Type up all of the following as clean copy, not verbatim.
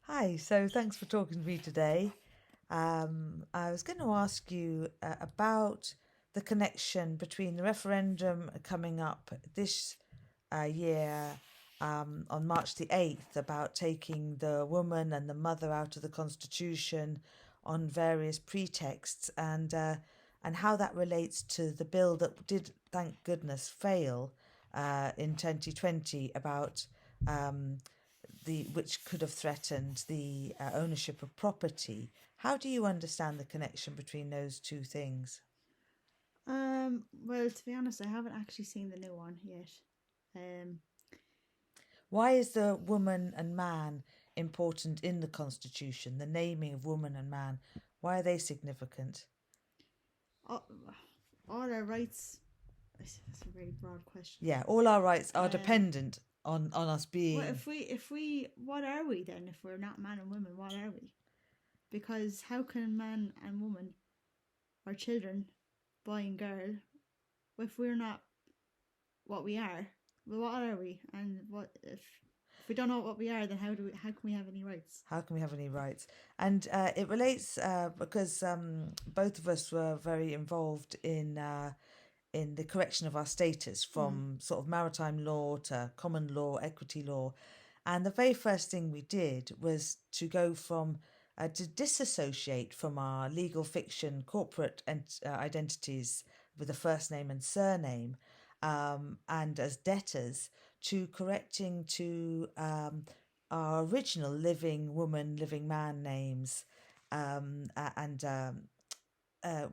Hi, so thanks for talking to me today. I was going to ask you about the connection between the referendum coming up this year on March the 8th about taking the woman and the mother out of the Constitution on various pretexts and how that relates to the bill that did, thank goodness, fail in 2020 about um, the which could have threatened the ownership of property. How do you understand the connection between those two things? Well, to be honest, I haven't actually seen the new one yet. Um, Why is the woman and man important in the Constitution? The naming of woman and man, why are they significant? all, all our rights. That's a very broad question. Yeah, all our rights are Um, dependent on us well, being. what are we then? If we're not man and woman, what are we? Because how can man and woman, or children, boy and girl, if we're not what we are? Well, what are we? And what if we don't know what we are? Then how can we have any rights? How can we have any rights? And it relates because both of us were very involved in the correction of our status Mm. from sort of maritime law to common law, equity law. And the very first thing we did was to go from to disassociate from our legal fiction corporate identities with a first name and surname and as debtors to correcting to our original living woman, living man names and uh,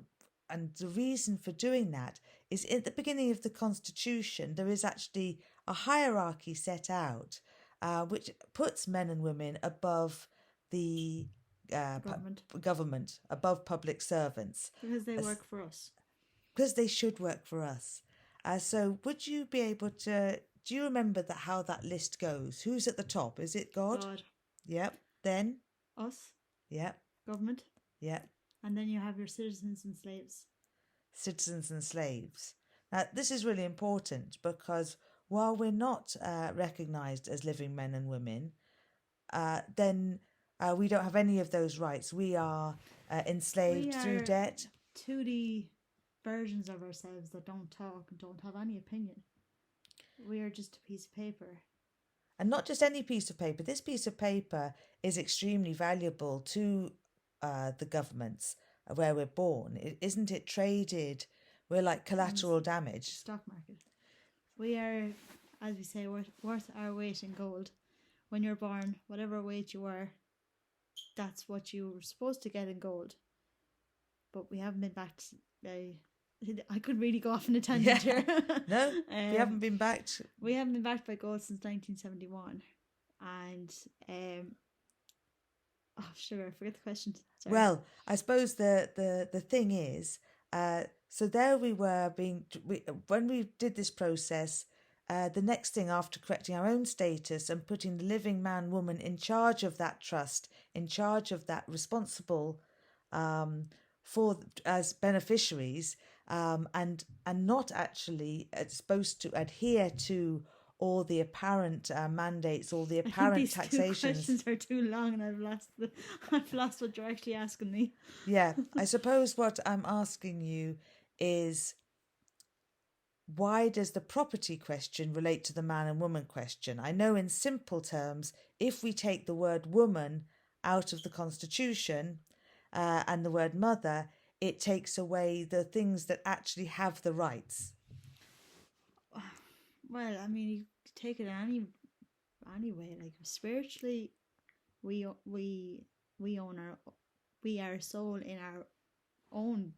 and the reason for doing that is at the beginning of the Constitution, there is actually a hierarchy set out which puts men and women above the Government, government, above public servants, because they as, work for us. because they should work for us. So, would you be able to? Do you remember that how that list goes? Who's at the top? Is it God? God, Yep. Then. us, Yep. government, Yep. and then you have your citizens and slaves. Citizens and slaves. Now, this is really important because while we're not recognised as living men and women, then we don't have any of those rights. We are We enslaved through are debt. 2D versions of ourselves that don't talk and don't have any opinion. We are just a piece of paper. And not just any piece of paper. This piece of paper is extremely valuable to the governments where we're born. Isn't it traded? We're like And collateral damage. stock market. We are, as we say, worth our weight in gold. When you're born, whatever weight you are, that's what you were supposed to get in gold. But we haven't been backed. I could really go off on a Yeah. tangent here. No, we haven't been backed. We haven't been backed by gold since 1971. And, oh, sugar, I forget the question. Sorry. Well, I suppose the thing is, so there we were when we did this process. The next thing after correcting our own status and putting the living man woman in charge of that trust, in charge of that responsible for as beneficiaries, and not actually supposed to adhere to all the apparent mandates, all the I think apparent these two taxations. questions are too long, and I've lost what you're actually asking me. Yeah, I suppose what I'm asking you is why does the property question relate to the man and woman question? I know in simple terms, if we take the word woman out of the Constitution and the word mother, it takes away the things that actually have the rights. Well, I mean, you take it any way. Like spiritually, we we we own our we are soul in our own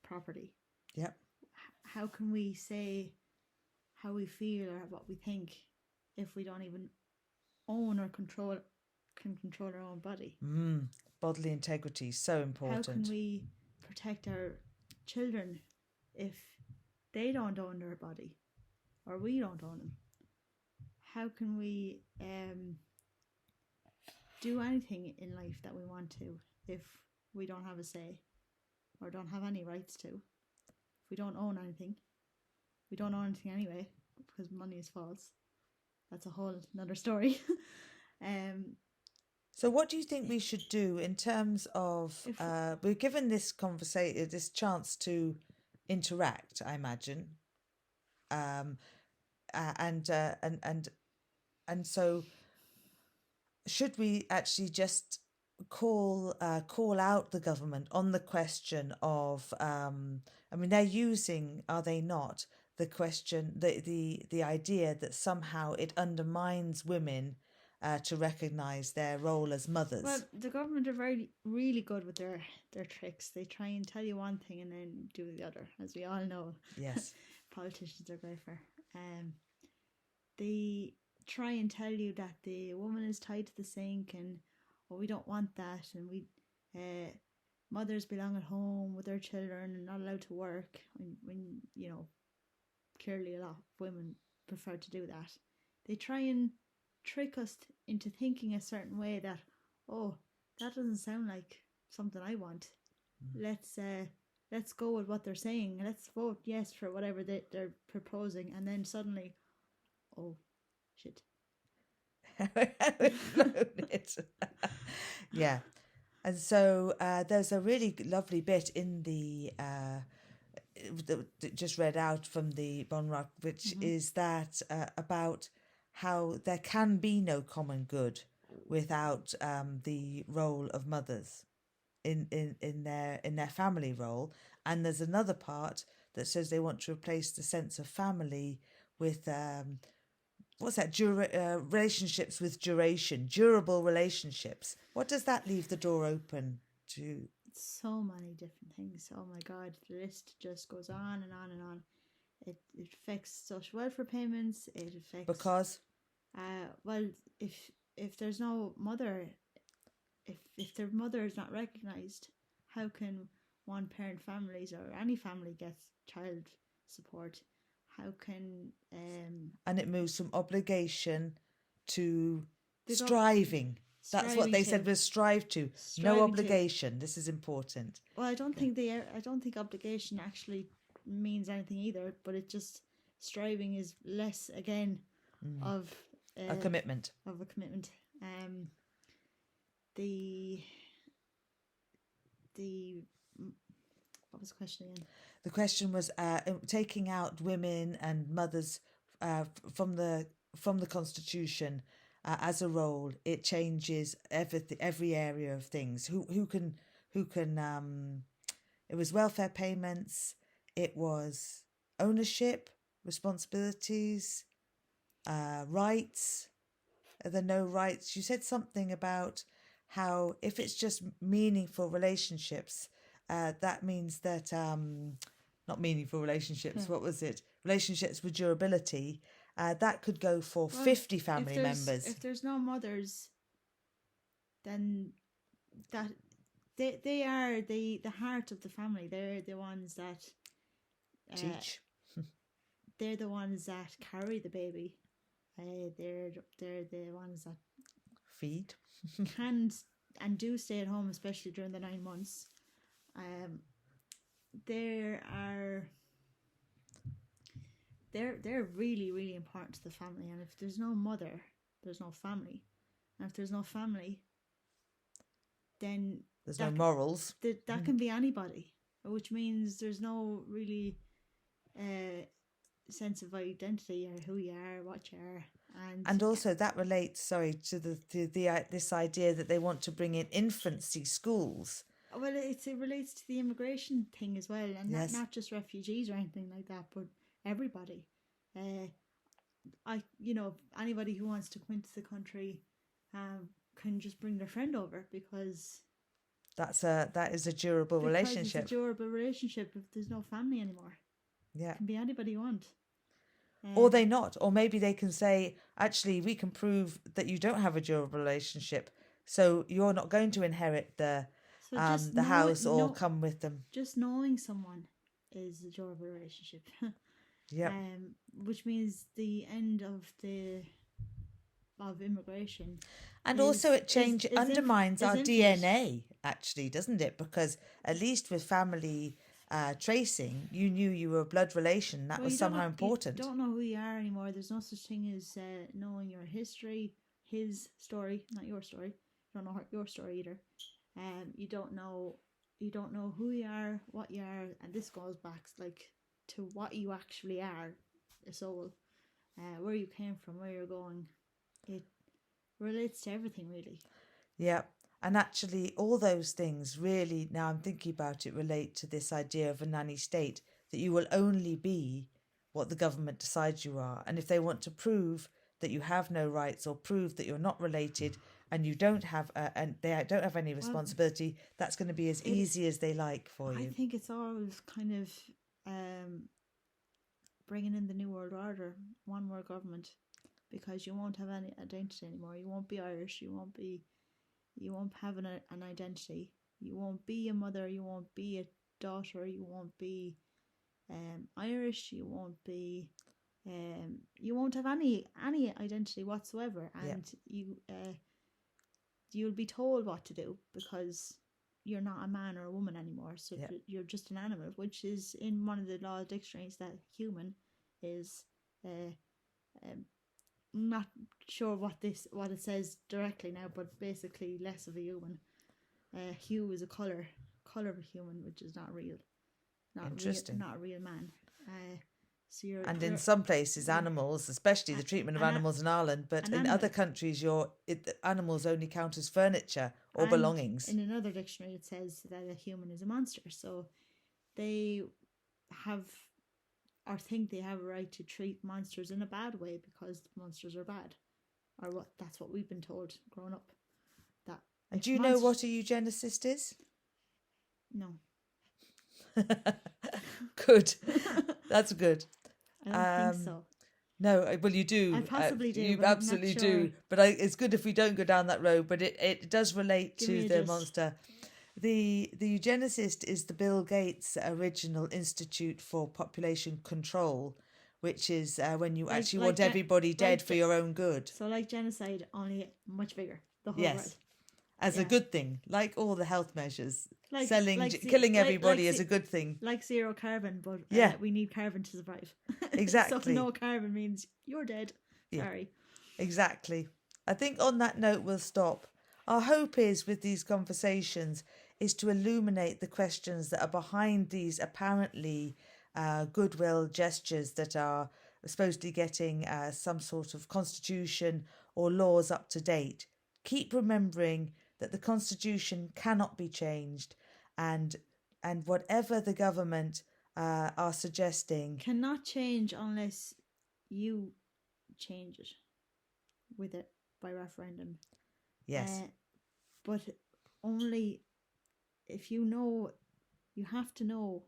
property. Yep. How can we say how we feel or what we think if we don't even own or control our own body? Bodily integrity, so How can important. we protect our children if they don't own their body or we don't own them? How can we do anything in life that we want to if we don't have a say or don't have any rights to? If we don't own anything, we don't own anything anyway because money is false. That's a whole another story. um, So, what do you think we should do in terms of? If We're given this conversation, this chance to interact. I imagine, um, uh, and uh, and and and so, should we actually just call out the government on the question of? I mean, they're using, are they not? The question, the idea that somehow it undermines women to recognise their role as well, mothers. the government are very really good with their tricks. They try and tell you one thing and then do the other, as we all know. Yes. Politicians are great for. They try and tell you that the woman is tied to the sink, and we don't want that, and we mothers belong at home with their children and not allowed to work. When clearly a lot of women prefer to do that. They try and trick us into thinking a certain way that, oh, that doesn't sound like something I want. Let's go with what they're saying. Let's vote yes for whatever they're proposing, and then suddenly, oh, shit. Yeah. And so there's a really lovely bit in the that just read out from the Bonrock, which is that about how there can be no common good without the role of mothers in their family role. And there's another part that says they want to replace the sense of family with what's that? Relationships with duration, durable relationships. What does that leave the door open to? So many different things. Oh my God, the list just goes on and on and on. It affects social welfare payments. It affects Because well, if there's no mother, if their mother is not recognised, how can one parent families or any family get child support? How can and it moves from obligation to They don't- striving. That's what striving they to- said was strive to. striving No to- obligation. This is important. Well, I don't think obligation actually means anything either. But it just striving is less again of A commitment. of a commitment. The what was the question again? The question was taking out women and mothers from the Constitution as a role. It changes every area of things. Who can it was welfare payments. It was ownership, responsibilities, rights. Are there no rights? You said something about how if it's just meaningful relationships, that means that not meaningful relationships. What was it? Relationships with durability. That could go for 50 family members. If there's no mothers, then that they are the heart of the family. They're the ones that Teach. They're the ones that carry the baby. They're the ones that Feed. can and do stay at home, especially during the 9 months. They're really, really important to the family. And if there's no mother, there's no family. And if there's no family, then There's no morals. that can be anybody, which means there's no really sense of identity or who you are, what you are. And also that relates, to the this idea that they want to bring in infancy schools. Well, it relates to the immigration thing as well, and Yes. not just refugees or anything like that, but everybody. Anybody who wants to come into the country can just bring their friend over because that is a durable relationship. It's a durable relationship if there's no family anymore. Yeah. It can be anybody you want. Or they not. Or maybe they can say, actually, we can prove that you don't have a durable relationship, so you're not going to inherit the house or come with them. Just knowing someone is a durable relationship. Yeah. Which means the end of immigration. And also it undermines our DNA, actually, doesn't it? Because at least with family tracing, you knew you were a blood relation. That was somehow important. You don't know who you are anymore. There's no such thing as knowing your history, his story, not your story. You don't know your story either. You don't know who you are, what you are, and this goes back like to what you actually are, a soul, where you came from, where you're going. It relates to everything, really. Yeah. And actually, all those things really, now I'm thinking about it, relate to this idea of a nanny state, that you will only be what the government decides you are. And if they want to prove that you have no rights or prove that you're not related and you don't have and they don't have any responsibility, that's going to be as easy as they like for you. I think it's all kind of bringing in the New World Order, one world government, because you won't have any identity anymore. You won't be Irish. You won't have an identity. You won't be a mother. You won't be a daughter. You won't be Irish. You won't be. You won't have any identity whatsoever, and you'll be told what to do because you're not a man or a woman anymore. So you're just an animal, which is in one of the law dictionaries that human is. Not sure what it says directly now, but basically less of a human. Hue is a color of a human, which is not real. Interesting. Not a real man. So in some places, animals, especially the treatment of animals in Ireland, but in other countries, animals only count as furniture or belongings. In another dictionary, it says that a human is a monster. So they have, or think they have a right to treat monsters in a bad way because monsters are bad, or that's what we've been told growing up. And do you know what a eugenicist is? No. Good. That's good. I don't think so. No, well, you do. I possibly do. You absolutely do. But it's good if we don't go down that road. But it does relate to the monster. The eugenicist is the Bill Gates original Institute for Population Control, which is when you actually want everybody dead for your own good. So like genocide, only much bigger. The whole world. As a good thing, like all the health measures. Killing everybody is a good thing. Like zero carbon, but we need carbon to survive. Exactly. So no carbon means you're dead. Sorry. Exactly. I think on that note we'll stop. Our hope is with these conversations is to illuminate the questions that are behind these apparently goodwill gestures that are supposedly getting some sort of constitution or laws up to date. Keep remembering that the constitution cannot be changed, and whatever the government are suggesting cannot change unless you change it with it by referendum. Yes. But only if you have to know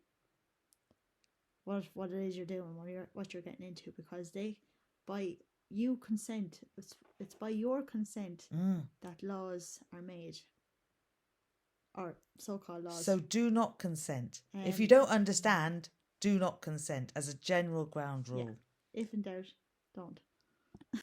what it is you're doing, what you're getting into, because by you consent, it's by your consent that laws are made, or so-called laws. So do not consent. If you don't understand, do not consent as a general ground rule. Yeah. If in doubt, don't.